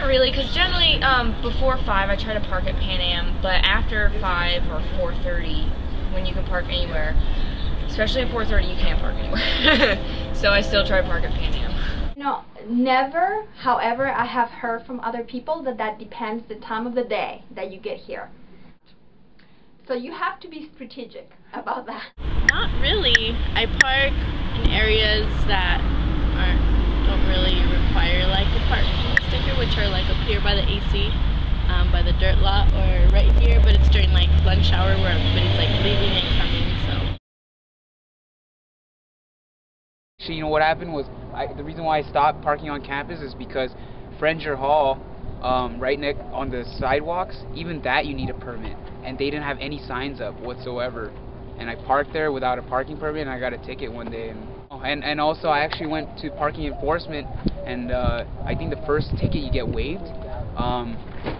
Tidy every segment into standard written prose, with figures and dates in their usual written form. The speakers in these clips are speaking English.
Not really, because generally before 5 I try to park at Pan Am, but after 5 or 4:30, when you can park anywhere, especially at 4:30, you can't park anywhere. So I still try to park at Pan Am. No, never. However, I have heard from other people that depends the time of the day that you get here. So you have to be strategic about that. Not really. I park in areas that don't really require like a parking sticker, which are like up here by the AC, by the dirt lot, or right here, but it's during like lunch hour where everybody's like leaving and coming, so. You know what happened was, the reason why I stopped parking on campus is because Frenier Hall, right next on the sidewalks, even that you need a permit, and they didn't have any signs up whatsoever. And I parked there without a parking permit, and I got a ticket one day. And also I actually went to parking enforcement, and I think the first ticket you get waived,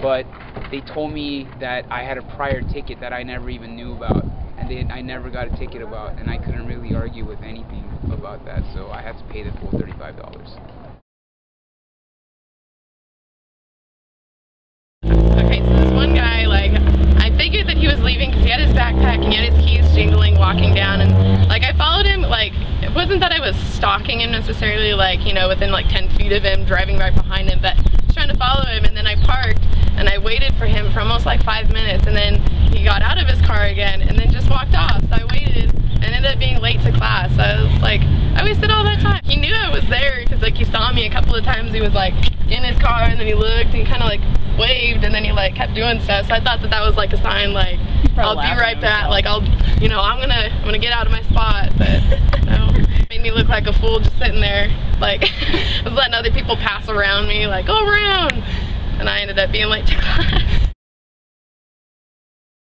but they told me that I had a prior ticket that I never even knew about, and I never got a ticket about, and I couldn't really argue with anything about that, so I had to pay the full $35. Okay, so this one guy, like, I figured that he was leaving because he had his backpack and he had his keys jingling walking down, and like I followed him. Like, it wasn't that I was stalking him necessarily, like, you know, within like 10 feet of him, driving right behind him, but I was trying to follow him, and then I parked and I waited for him for almost like 5 minutes, and then he got out of his car again and then just walked off. So I waited and ended up being late to class. So I was like, I wasted all that time. He knew I was there because like he saw me a couple of times. He was like in his car, and then he looked and he kind of like waved, and then he like kept doing stuff. So I thought that that was like a sign, like I'll be right back, like I'm gonna get out of my spot. But no, made me look like a fool just sitting there, like I was letting other people pass around me, like go around, and I ended up being late to class.